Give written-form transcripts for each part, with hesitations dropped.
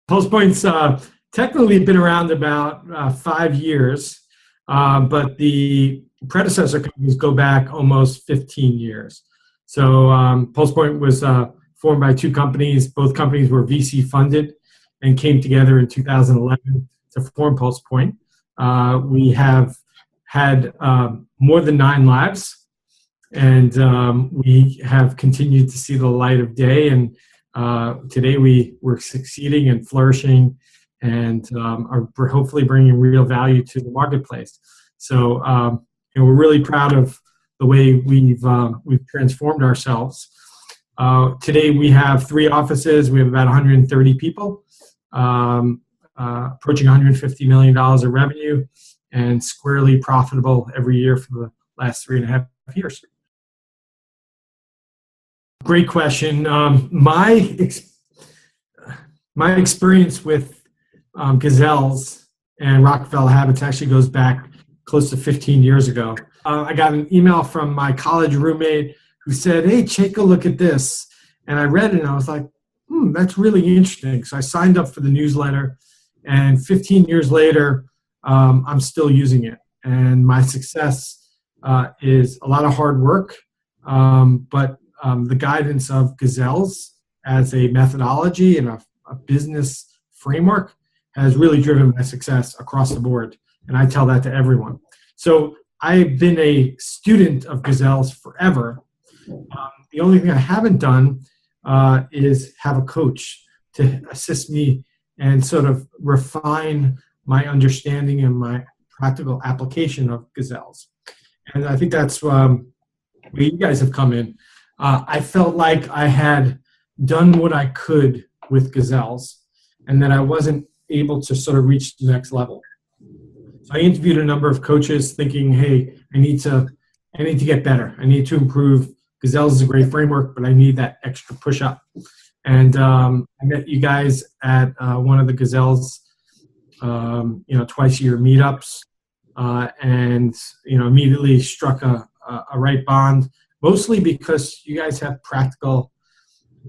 Pulse Point's technically been around about 5 years, but the predecessor companies go back almost 15 years. So Pulse Point was formed by two companies. Both companies were VC funded and came together in 2011 to form Pulse Point. We have had more than 9 lives, and we have continued to see the light of day. And today we're succeeding and flourishing, and are hopefully bringing real value to the marketplace. So we're really proud of the way we've transformed ourselves. Today we have 3 offices. We have about 130 people, approaching $150 million of revenue, and squarely profitable every year for the last 3.5 years. Great question. My experience with gazelles and Rockefeller habits actually goes back close to 15 years ago. I got an email from my college roommate who said, "Hey, take a look at this." And I read it and I was like, that's really interesting. So I signed up for the newsletter, and 15 years later, I'm still using it. And my success is a lot of hard work, but the guidance of gazelles as a methodology and a business framework has really driven my success across the board. And I tell that to everyone. So I've been a student of gazelles forever. The only thing I haven't done is have a coach to assist me and sort of refine my understanding and my practical application of gazelles. And I think that's where you guys have come in. I felt like I had done what I could with gazelles, and that I wasn't able to sort of reach the next level. So I interviewed a number of coaches thinking, hey, I need to get better. I need to improve. Gazelles is a great framework, but I need that extra push up. And I met you guys at one of the gazelles, twice-a-year meetups, and immediately struck a right bond, mostly because you guys have practical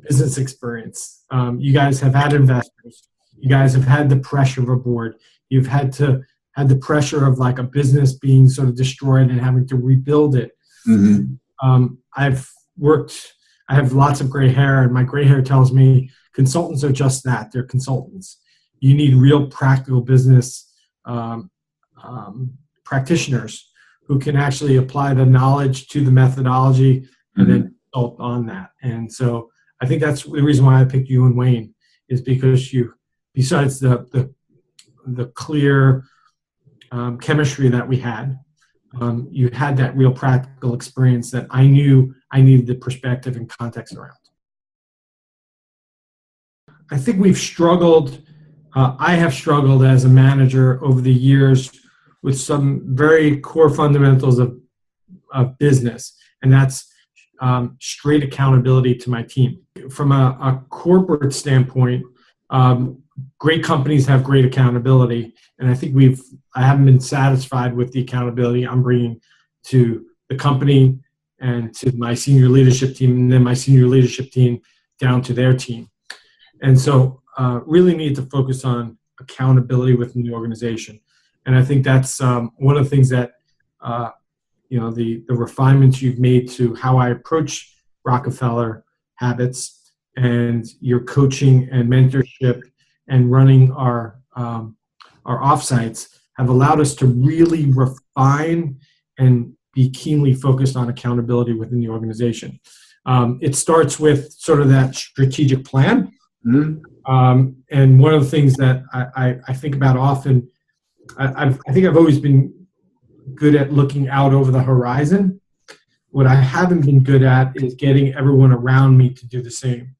business experience. You guys have had investors. You guys have had the pressure of a board. You've had the pressure of like a business being sort of destroyed and having to rebuild it. Mm-hmm. I have lots of gray hair, and my gray hair tells me consultants are just that. They're consultants. You need real practical business practitioners who can actually apply the knowledge to the methodology and then consult on that. And so I think that's the reason why I picked you and Wayne, is because you, besides the clear chemistry that we had, you had that real practical experience that I knew I needed the perspective and context around. I think we've struggled, I have struggled as a manager over the years with some very core fundamentals of business, and that's straight accountability to my team. From a corporate standpoint, great companies have great accountability, and I think I haven't been satisfied with the accountability I'm bringing to the company and to my senior leadership team, and then my senior leadership team down to their team. And so really need to focus on accountability within the organization. And I think that's one of the things that, the refinements you've made to how I approach Rockefeller habits and your coaching and mentorship and running our offsites have allowed us to really refine and be keenly focused on accountability within the organization. It starts with sort of that strategic plan. Mm-hmm. And one of the things that I think about often, I think I've always been good at looking out over the horizon. What I haven't been good at is getting everyone around me to do the same.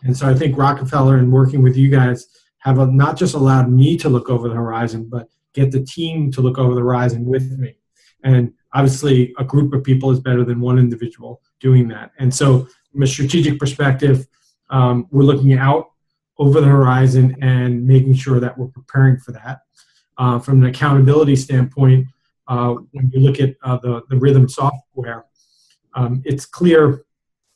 And so I think Rockefeller and working with you guys have not just allowed me to look over the horizon, but get the team to look over the horizon with me. And obviously a group of people is better than one individual doing that. And so from a strategic perspective, we're looking out over the horizon and making sure that we're preparing for that. From an accountability standpoint, when you look at the Rhythm software, it's clear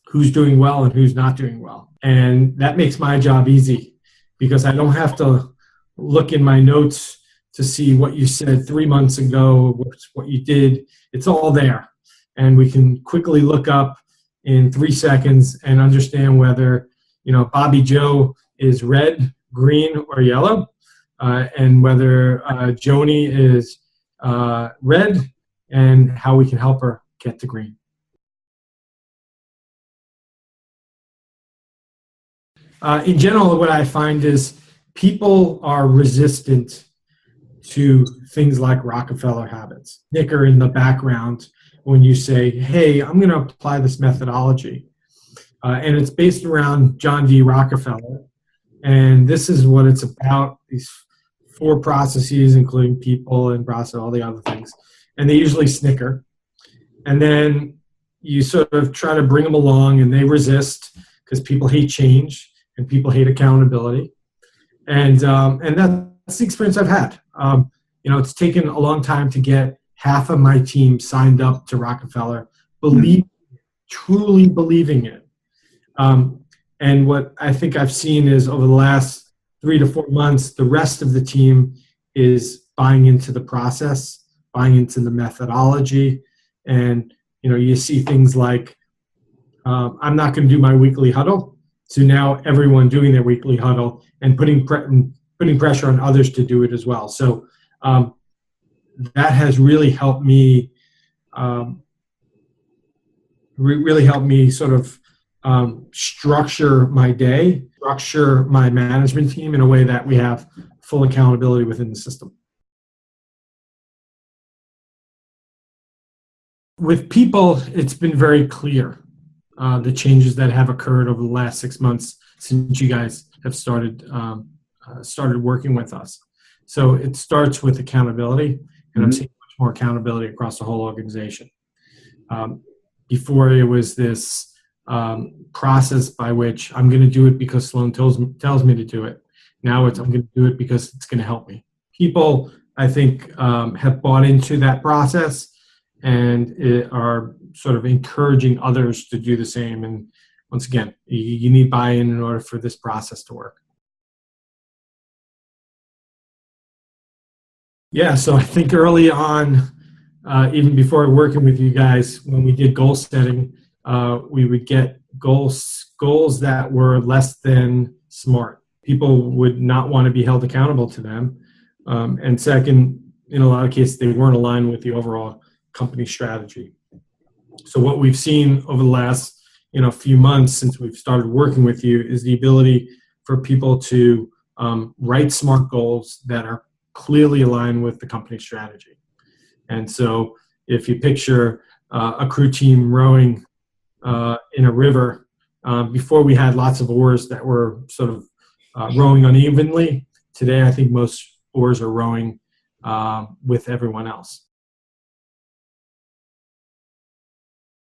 who's doing well and who's not doing well. And that makes my job easy, because I don't have to look in my notes to see what you said 3 months ago, what you did. It's all there. And we can quickly look up in 3 seconds and understand whether, Bobby Joe is red, green, or yellow, and whether Joni is red, and how we can help her get to green. In general, what I find is people are resistant to things like Rockefeller habits. Snicker in the background when you say, hey, I'm going to apply this methodology. And it's based around John D. Rockefeller. And this is what it's about, these 4 processes, including people and process, all the other things. And they usually snicker. And then you sort of try to bring them along, and they resist because people hate change and people hate accountability. And that's the experience I've had. It's taken a long time to get half of my team signed up to Rockefeller, truly believing it. And what I think I've seen is over the last 3 to 4 months, the rest of the team is buying into the process, buying into the methodology. And, you see things like, I'm not going to do my weekly huddle. So now everyone doing their weekly huddle and putting pressure on others to do it as well. So that has really helped me, sort of structure my day, structure my management team in a way that we have full accountability within the system. With people, it's been very clear, the changes that have occurred over the last 6 months since you guys have started working with us. So it starts with accountability, and I'm seeing much more accountability across the whole organization. Before, it was this process by which I'm going to do it because Sloan tells me to do it. Now I'm going to do it because it's going to help me. People, I think, have bought into that process and are sort of encouraging others to do the same. And once again, you need buy-in in order for this process to work. Yeah, so I think early on, even before working with you guys, when we did goal setting, we would get goals that were less than SMART. People would not want to be held accountable to them. And second, in a lot of cases, they weren't aligned with the overall company strategy. So what we've seen over the last few months since we've started working with you is the ability for people to write SMART goals that are clearly aligned with the company strategy. And so if you picture a crew team rowing in a river, before we had lots of oars that were sort of rowing unevenly. Today, I think most oars are rowing with everyone else.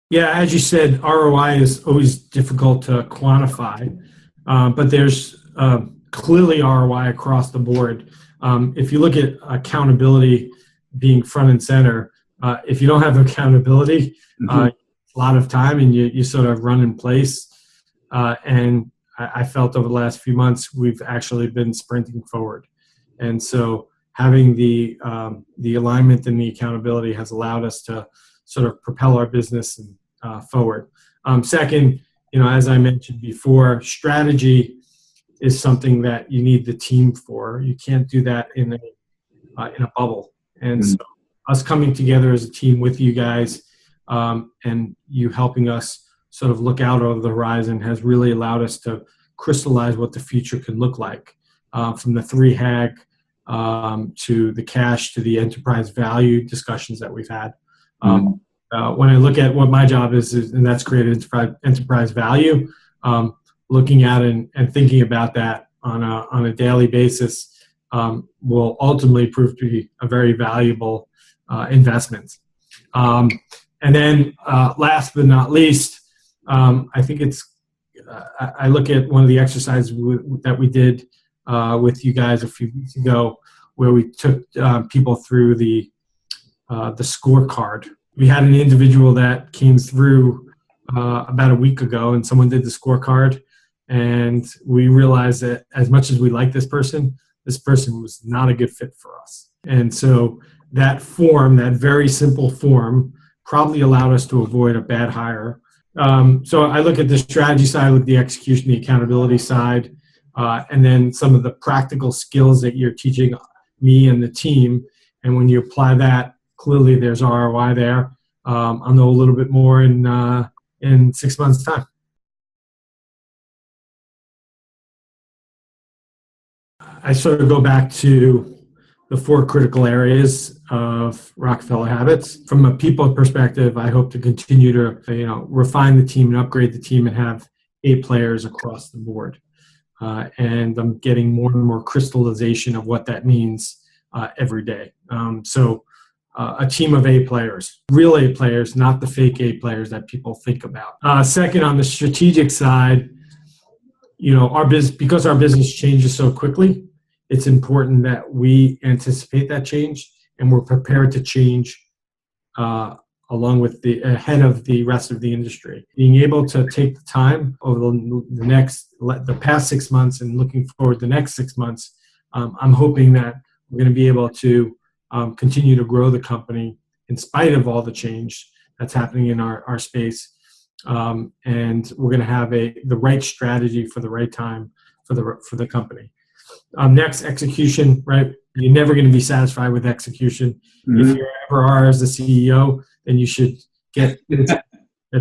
Yeah, as you said, ROI is always difficult to quantify, but there's clearly ROI across the board. If you look at accountability being front and center, if you don't have accountability, a lot of time and you sort of run in place. And I felt over the last few months, we've actually been sprinting forward. And so having the alignment and the accountability has allowed us to sort of propel our business forward. Second, as I mentioned before, strategy is something that you need the team for. You can't do that in a bubble. And so us coming together as a team with you guys and you helping us sort of look out over the horizon has really allowed us to crystallize what the future can look like, from the 3HAG to the cash to the enterprise value discussions that we've had. When I look at what my job is and that's created enterprise value, looking at and thinking about that on a daily basis will ultimately prove to be a very valuable investment. And then last but not least, I think I look at one of the exercises that we did with you guys a few weeks ago where we took people through the scorecard. We had an individual that came through about a week ago and someone did the scorecard And we realized that as much as we like this person was not a good fit for us. And so that form, that very simple form, probably allowed us to avoid a bad hire. So I look at the strategy side, with the execution, the accountability side, and then some of the practical skills that you're teaching me and the team. And when you apply that, clearly there's ROI there. I'll know a little bit more in 6 months' time. I sort of go back to the 4 critical areas of Rockefeller Habits. From a people perspective, I hope to continue to refine the team and upgrade the team and have A players across the board. And I'm getting more and more crystallization of what that means every day. So a team of A players, real A players, not the fake A players that people think about. Second, on the strategic side, because our business changes so quickly, it's important that we anticipate that change and we're prepared to change along with ahead of the rest of the industry. Being able to take the time over the past 6 months and looking forward the next 6 months, I'm hoping that we're going to be able to continue to grow the company in spite of all the change that's happening in our space. And we're going to have the right strategy for the right time for the company. Next, execution, right? You're never going to be satisfied with execution. Mm-hmm. If you ever are as the CEO, then you should get to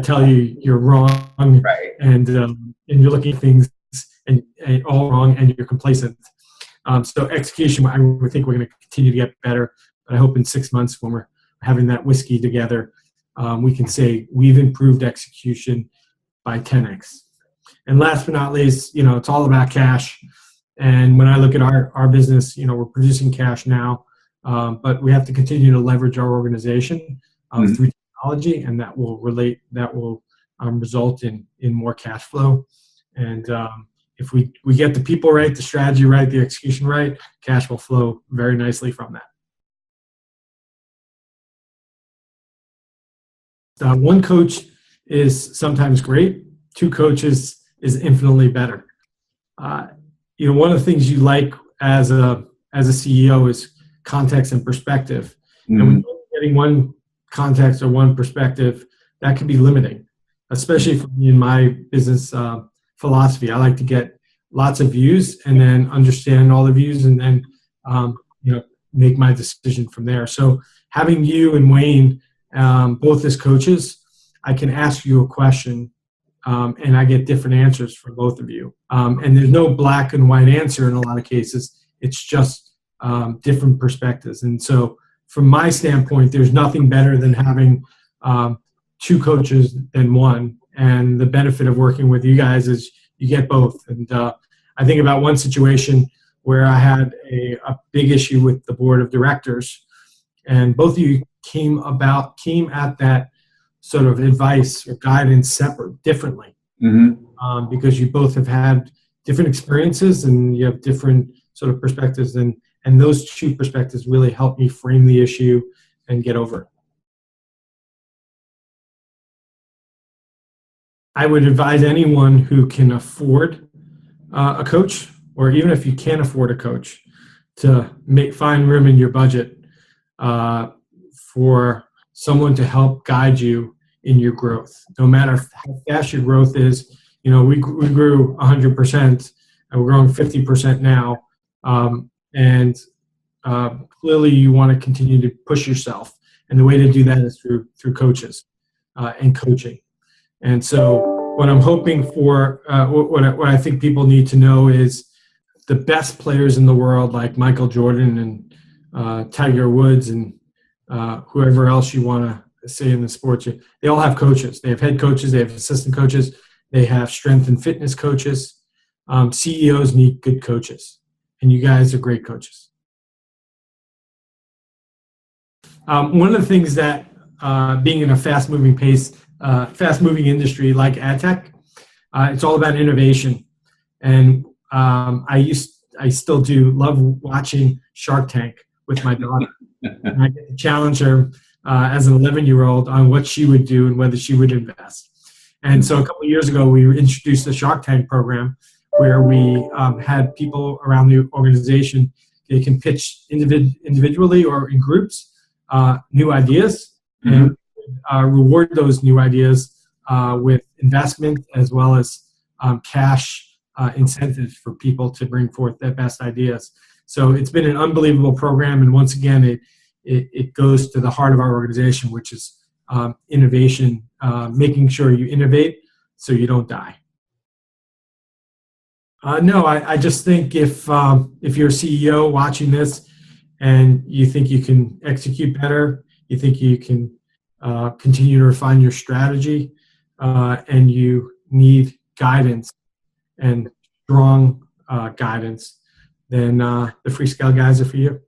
tell you you're wrong, right? And you're looking at things and all wrong, and you're complacent. So execution, I think we're going to continue to get better. But I hope in 6 months, when we're having that whiskey together, we can say we've improved execution by 10x. And last but not least, it's all about cash. And when I look at our business, we're producing cash now, but we have to continue to leverage our organization through technology, and that will result in more cash flow. And if we get the people right, the strategy right, the execution right, cash will flow very nicely from that. One coach is sometimes great. 2 coaches is infinitely better. One of the things you like as a CEO is context and perspective. Mm-hmm. And when you're getting one context or one perspective, that can be limiting, especially for me in my business philosophy. I like to get lots of views and then understand all the views and then make my decision from there. So having you and Wayne both as coaches, I can ask you a question and I get different answers from both of you. And there's no black and white answer in a lot of cases. It's just different perspectives. And so from my standpoint, there's nothing better than having 2 coaches than one. And the benefit of working with you guys is you get both. And I think about one situation where I had a big issue with the board of directors, and both of you came at that sort of advice or guidance differently, mm-hmm. Because you both have had different experiences and you have different sort of perspectives, and those 2 perspectives really helped me frame the issue and get over it. I would advise anyone who can afford a coach, or even if you can't afford a coach, to find room in your budget for someone to help guide you in your growth. No matter how fast your growth is, we grew 100% and we're growing 50% now. And clearly you want to continue to push yourself. And the way to do that is through coaches and coaching. And so what I'm hoping for, what I think people need to know is the best players in the world, like Michael Jordan and Tiger Woods and whoever else you want to say in the sports, they all have coaches. They have head coaches, they have assistant coaches, they have strength and fitness coaches. CEOs need good coaches, and you guys are great coaches. One of the things that being in a fast-moving industry like ad tech, it's all about innovation. And I still do love watching Shark Tank with my daughter. And I get to challenge her as an 11-year-old on what she would do and whether she would invest. And so a couple of years ago, we introduced the Shark Tank program where we had people around the organization. They can pitch individually or in groups new ideas, and reward those new ideas with investment as well as cash incentives for people to bring forth their best ideas. So it's been an unbelievable program, and once again, it goes to the heart of our organization, which is innovation, making sure you innovate so you don't die. No, I just think if you're a CEO watching this and you think you can execute better, you think you can continue to refine your strategy, and you need guidance and strong guidance, then the Free Scale guys are for you.